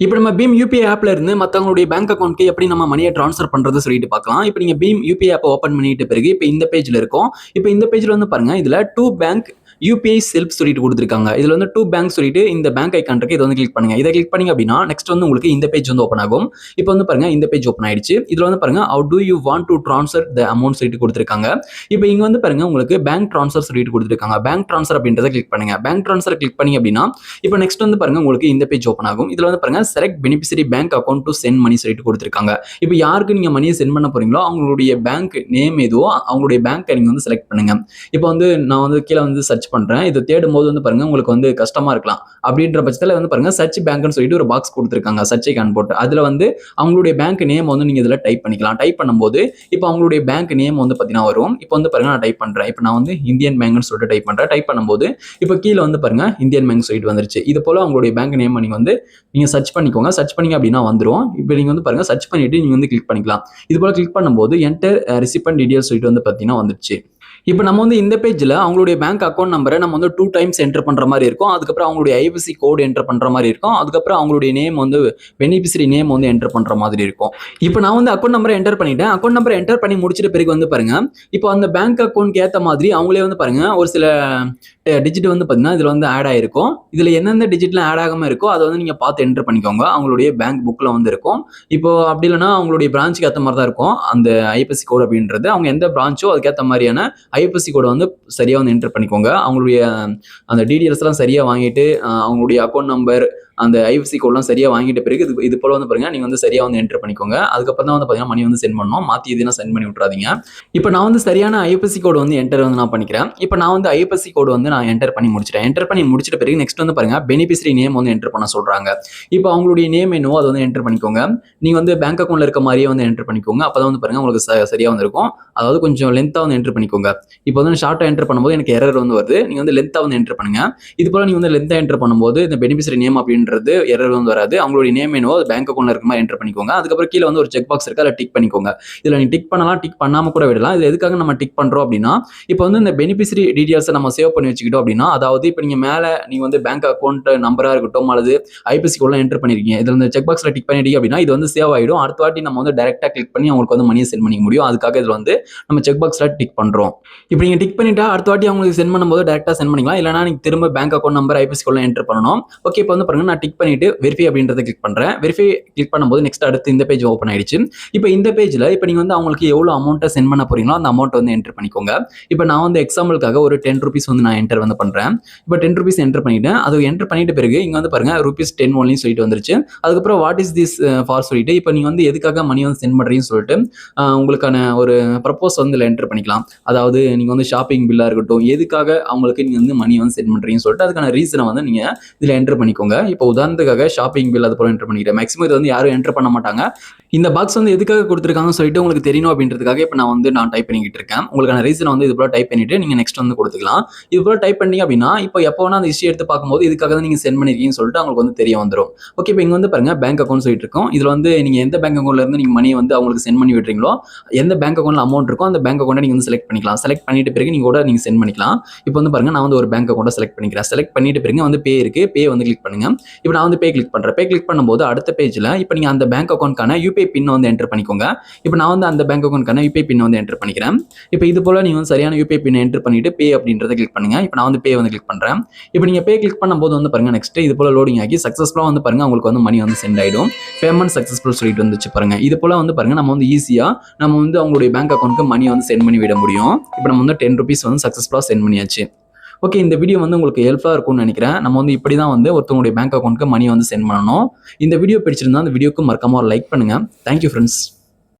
இப்போ நம்ம beam UPI ஆப்ல இருந்து மத்தவங்களுடைய பேங்க் அக்கௌண்ட்க்கு எப்படி நம்ம மணியை ட்ரான்ஸ்ஃபர் பண்றது சொல்லிட்டு பார்க்கலாம். இப்போ நீங்க பீம் யூபிஐ ஆப் ஓபன் பண்ணிட்ட பிறகு இப்போ இந்த பேஜ்ல இருக்கும். இப்போ இந்த பேஜ்ல வந்து பாருங்க, இதுல டூ பேங்க் யூபிஐ செல்ஃப் சொல்லிட்டு கொடுத்துருக்காங்க. இதுல வந்து டூ பேங்க் சொல்லிட்டு இந்த பேங்க் ஐக்கான் இருக்கு. இதை வந்து கிளிக் பண்ணுங்க. இதை கிளிக் பண்ணீங்க அப்படின்னா நெக்ஸ்ட் வந்து உங்களுக்கு இந்த பேஜ் வந்து ஓப்பன் ஆகும். இப்போ வந்து பாருங்க, இந்த பேஜ் ஓப்பன் ஆயிடுச்சு. இதுல வந்து பாருங்க, how do you want to transfer the amount சொல்லிட்டு கொடுத்துருக்காங்க. இப்போ இங்க வந்து பாருங்க, உங்களுக்கு பேங்க் ட்ரான்ஸ்ஃபர் சொல்லிட்டு கொடுத்துருக்காங்க. பேங்க் ட்ரான்ஸ்ஃபர் அப்படின்றத கிளிக் பண்ணுங்க. பேங்க் ட்ரான்ஸ்ஃபர் கிளிக் பண்ணீங்க அப்படின்னா இப்போ நெக்ஸ்ட் வந்து பாருங்க, உங்களுக்கு இந்த பேஜ் ஓப்பன் ஆகும். இதுல வந்து பாருங்க, select beneficiary bank account to send money சொல்லிட்டு கொடுத்துருக்காங்க. இப்போ யாருக்கு நீங்க மணியை சென்ட் பண்ண போறீங்களோ அவங்களுடைய பேங்க் நேம் எதுவோ அவங்களுடைய பேங்க்கை நீங்க வந்து செலக்ட் பண்ணுங்க. இப்போ வந்து நான் வந்து கீழே வந்து சர்ச் பண்றேன். இதை தேடும் போது வந்து பாருங்க, உங்களுக்கு வந்து கஷ்டமா இருக்கலாம். அப்படின்ற பட்சத்தில் வந்து பாருங்க, சர்ச் பேங்க்னு சொல்லிட்டு ஒரு பாக்ஸ் கொடுத்துருக்காங்க, சர்ச் ஐக்கான் போட்டு. அதுல வந்து அவங்களுடைய பேங்க் நேம் வந்து நீங்க இதுல டைப் பண்ணிக்கலாம். டைப் பண்ணும்போது இப்போ அவங்களுடைய பேங்க் நேம் வந்து பாத்தீங்கன்னா வரும். இப்போ வந்து பாருங்க, நான் டைப் பண்றேன். இப்போ நான் வந்து இந்தியன் பேங்க்னு சொல்லிட்டு டைப் பண்றேன். டைப் பண்ணும்போது இப்போ கீழே வந்து பாருங்க, இந்தியன் பேங்க் சொல்லிட்டு வந்துருச்சு. இது போல அவங்களுடைய பேங்க் நேம் நீங்க வந்து நீங்க சர்ச் பண்ணிக்கோங்க. சர்ச் பண்ணீங்க அப்படின்னா வந்துரும். இப்போ நீங்க வந்து பாருங்க, சர்ச் பண்ணிட்டு நீங்க வந்து கிளிக் பண்ணிக்கலாம். இது போல கிளிக் பண்ணும்போது என்டர் ரிசிபென்ட் டீடைல்ஸ் சொல்லிட்டு வந்து பாத்தீங்கன்னா வந்துருச்சு. இப்போ நம்ம வந்து இந்த பேஜ்ல அவங்களுடைய பேங்க் அக்கௌண்ட் நம்பரை நம்ம வந்து 2 டைம்ஸ் என்டர் பண்ற மாதிரி இருக்கும். அதுக்கப்புறம் அவங்களுடைய ஐஎஃப்எஸ்சி கோட் என்டர் பண்ற மாதிரி இருக்கும். அதுக்கப்புறம் அவங்களுடைய நேம் வந்து பெனிஃபிஷரி நேம் வந்து என்டர் பண்ற மாதிரி இருக்கும். இப்போ நான் வந்து அக்கௌண்ட் நம்பரை என்டர் பண்ணிட்டேன். அக்கௌண்ட் நம்பரை என்டர் பண்ணி முடிச்சிட்ட பிறகு வந்து பாருங்க, இப்போ அந்த பேங்க் அக்கௌண்ட்க்கு ஏற்ற மாதிரி அவங்களே வந்து பாருங்க, ஒரு சில டிஜிட் வந்து பார்த்தீங்கன்னா இதில் வந்து ஆட் ஆயிருக்கும். இதில் எந்தெந்த டிஜிட்லாம் ஆட் ஆகாமல் இருக்கோ அதை வந்து நீங்கள் பார்த்து என்டர் பண்ணிக்கோங்க. அவங்களுடைய பேங்க் புக்கில் வந்து இருக்கும். இப்போ அப்படி இல்லைன்னா அவங்களுடைய பிரான்ச்சுக்கு ஏற்ற மாதிரி தான் இருக்கும் அந்த ஐஎஃப்எஸ்சி கோட் அப்படின்றது. அவங்க எந்த பிரான்ச்சோ அதுக்கேற்ற மாதிரியான ஐஎஃப்எஸ்சி கோடை வந்து சரியாக வந்து என்டர் பண்ணிக்கோங்க. அவங்களுடைய அந்த டீடைல்ஸ்லாம் சரியாக வாங்கிட்டு அவங்களுடைய அக்கௌண்ட் நம்பர் அந்த ஐஎஃப்எஸ்சி கோட்லாம் சரியாக வாங்கிட்ட பிறகு இது போல வந்து பாருங்க, நீங்கள் வந்து சரியாக வந்து என்டர் பண்ணிக்கோங்க. அதுக்கப்புறம் தான் வந்து பார்த்தீங்கன்னா மணி வந்து சென்ட் பண்ணணும். மாற்றி எதுனா சென்ட் பண்ணி விட்றாதீங்க. இப்போ நான் வந்து சரியான ஐஎஃப்எஸ்சி கோடு வந்து என்டர் வந்து நான் பண்ணிக்கிறேன். இப்போ நான் வந்து ஐஎஃப்எஸ்சி கோடு வந்து நான் என்டர் பண்ணி முடிச்சிட்டேன். என்டர் பண்ணி முடிச்சிட்ட பிறகு நெக்ஸ்ட் வந்து பாருங்க, பெனிஃபிஷரி நேம் வந்து என்டர் பண்ண சொல்றாங்க. இப்போ அவங்களுடைய நேம் என்னவோ அதை வந்து என்டர் பண்ணிக்கோங்க. நீங்க வந்து பேங்க் அக்கௌண்ட்ல இருக்க மாதிரியே வந்து என்டர் பண்ணிக்கோங்க. அப்பதான் வந்து பாருங்க, உங்களுக்கு சரியா வந்து இருக்கும். அதாவது கொஞ்சம் லென்த்தா வந்து என்டர் பண்ணிக்கோங்க. இப்போ வந்து ஷார்ட்டா என்டர் பண்ணும்போது எனக்கு எரர் வந்து வருது. நீங்க வந்து லென்த்தா வந்து என்டர் பண்ணுங்க. இது போல நீங்க வந்து லென்த்தா என்டர் பண்ணும்போது இந்த பெனிஃபிஷரி நேம் அப்படின்றது எரர் வந்து வராது. அவங்களுடைய நேம் என்னவோ அது பேங்க் அக்கௌண்ட்ல இருக்க மாதிரி என்டர் பண்ணிக்கோங்க. அதுக்கப்புறம் கீழே வந்து ஒரு செக் பாக்ஸ் இருக்கு, அதை டிக் பண்ணிக்கோங்க. இதுல நீங்க டிக் பண்ணலாம், டிக் பண்ணாம கூட விடலாம். இது எதுக்காக நம்ம டிக் பண்றோம் அப்படின்னா, இப்போ வந்து இந்த பெனிஃபிஷரி டீடைல்ஸ் நம்ம சேவ் பண்ணி வச்சுக்கிட்டோம் அப்படின்னா, அதாவது இப்போ நீங்க மேல நீங்க வந்து பேங்க் அக்கௌண்ட் நம்பரா இருக்கட்டும் அல்லது ஐபிஎஸ்சி கோட்லாம் என்டர் பண்ணிருக்கீங்க, இதுல இந்த செக் பாக்ஸ்ல டிக் பண்ணிட்டீங்க அப்படின்னா இது வந்து சேவ் ஆயிடும். அடுத்த வாட்டி நம்ம வந்து டைரக்டா கிளிக் பண்ணி அவங்களுக்கு வந்து மணியை சென்ட் பண்ணிக்க முடியும். அதுக்காக இதுல வந்து நம்ம செக் பாக்ஸ்ல டிக் பண்றோம். இப்போ நீங்க டிக் பண்ணிட்டா அடுத்த வாட்டி அவங்களுக்கு சென்ட் பண்ணும்போது டைரக்டா சென்ட் பண்ணிக்கலாம். இல்லைனா நீங்க திரும்ப பேங்க் அக்கௌண்ட் நம்பர் ஐபிஎஸ்சி கோட்லாம் என்டர் பண்ணணும். ஓகே, இப்போ வந்து பாருங்க, நான் டிக் பண்ணிட்டு வெரிஃபை அப்படின்றத கிளிக் பண்றேன். வெரிஃபை கிளிக் பண்ணும்போது நெக்ஸ்ட் அடுத்து இந்த பேஜ் ஓப்பன் ஆயிடுச்சு. இப்போ இந்த பேஜ்ல இப்போ நீங்க வந்து அவங்களுக்கு எவ்வளவு அமௌண்ட்டை சென்ட் பண்ண போறீங்களோ அந்த அமௌண்ட் வந்து என்டர் பண்ணிக்கோங்க. இப்போ நான் வந்து எக்ஸாம்பிளுக்காக ஒரு 10 ரூபீஸ் வந்து நான் என்டர் வந்து பண்றேன். இப்போ 10 ரூபீஸ் என்டர் பண்ணிட்டேன். அது என்டர் பண்ணிட்ட பிறகு இங்க வந்து பாருங்க, ₹10 ஒன்லி சொல்லிட்டு வந்துருச்சு. அதுக்கப்புறம் வாட் இஸ் திஸ் ஃபார் சொல்லிட்டு இப்போ நீங்க வந்து எதுக்காக மணி வந்து சென்ட் பண்றீங்கன்னு சொல்லிட்டு உங்களுக்கான ஒரு ப்ரப்போஸ் வந்து இதுல என்டர் பண்ணிக்கலாம். அதாவது நீங்க வந்து ஷாப்பிங் பில்லா இருக்கட்டும், எதுக்காக அவங்களுக்கு நீங்க வந்து மணி வந்து சென்ட் பண்றீங்கன்னு சொல்லிட்டு அதுக்கான ரீசனை வந்து நீங்க இதுல என்டர் பண்ணிக்கோங்க. இப்போ உதாரணத்துக்காக ஷாப்பிங் பில் அது போல என்டர் பண்ணிக்கிறேன். மேக்ஸிமம் இது வந்து யாரும் என்டர் பண்ண மாட்டாங்க. இந்த பாக்ஸ் வந்து எதுக்காக கொடுத்துருக்காங்கன்னு சொல்லிட்டு உங்களுக்கு தெரியணும் அப்படின்றதுக்காக இப்போ நான் டைப் பண்ணிக்கிட்டு இருக்கேன். உங்களுக்கான ரீசன் வந்து இது போல டைப் பண்ணிட்டு நீங்க நெக்ஸ்ட் வந்து கொடுத்துக்கலாம். இது போல டைப் பண்ணீங்க அப்படின்னா இப்போ எப்போ வேணா அந்த ஹிஸ்ட்ரி எடுத்து பார்க்கும்போது இதுக்காக தான் நீங்க சென்ட் பண்ணிருக்கீங்கன்னு சொல்லிட்டு அவங்களுக்கு வந்து தெரிய வந்துடும். ஓகே, இப்போ இங்க வந்து பாருங்க, பேங்க் அக்கௌண்ட் சொல்லிட்டு இருக்கோம். இதுல வந்து நீங்க எந்த பேங்க் அக்கௌண்ட்ல இருந்து நீங்க மணி வந்து அவங்களுக்கு சென்ட் பண்ணி விடுறீங்களோ, எந்த பேங்க் அக்கௌண்ட்ல அமௌண்ட் இருக்கோ அந்த பேங்க் அக்கௌண்ட்டை நீங்க வந்து செலக்ட் பண்ணிக்கலாம். செலக்ட் பண்ணிட்ட பிறகு நீங்க கூட நீங்க சென்ட் பண்ணிக்கலாம். இப்போ வந்து பாருங்க, நான் வந்து ஒரு பேங்க் அக்கௌண்ட்டை செலக்ட் பண்ணிக்கிறேன். செலக்ட் பண்ணிட்ட பிறகு வந்து பே இருக்கு, பே வந்து கிளிக் பண்ணுங்க. இப்போ நான் வந்து பே கிளிக் பண்றேன். பே கிளிக் பண்ணும்போது அடுத்த பேஜ்ல இப்போ நீங்க அந்த பேங்க் அக்கௌண்ட்கான யூபிஐ பின் வந்து என்டர் பண்ணிக்கோங்க. இப்போ நான் வந்து அந்த பேங்க் அக்கௌண்ட்கான யூபிஐ பின் வந்து என்டர் பண்ணிக்கிறேன். இப்போ இது போல நீங்க வந்து சரியான யூபிஐ பின் என்டர் பண்ணிட்டு பே அப்படின்றத கிளிக் பண்ணுங்க. இப்போ நான் வந்து பே வந்து கிளிக் பண்றேன். இப்போ நீங்க பே கிளிக் பண்ணும்போது வந்து பாருங்க, நெக்ஸ்ட் இது போல லோடிங் ஆகி சக்சஸ்ஃபுல்லா வந்து பாருங்க உங்களுக்கு வந்து மணி வந்து சென்ட் ஆயிடும். பேமெண்ட் சக்சஸ்ஃபுல் சொல்லிட்டு வந்துச்சு பாருங்க. இது போல வந்து பாருங்க, நம்ம வந்து ஈஸியா நம்ம வந்து அவங்களுடைய பேங்க் அக்கௌண்ட்க்கு மணி வந்து சென்ட் பண்ணி விட முடியும். இப்போ நம்ம வந்து 10 ரூபீஸ் வந்து சக்சஸ்ஃபுல்லா சென்ட் பண்ணியாச்சு. ஓகே, இந்த வீடியோ வந்து உங்களுக்கு ஹெல்ப்ஃபுல்லா இருக்கும்னு நினைக்கிறேன். நம்ம வந்து இப்படி தான் வந்து ஒருத்தவங்களுடைய பேங்க் அக்கௌண்ட்க்கு மணி வந்து சென்ட் பண்ணணும். இந்த வீடியோ பிடிச்சிருந்தா அந்த வீடியோக்கு மறக்காம ஒரு லைக் பண்ணுங்க. Thank you friends.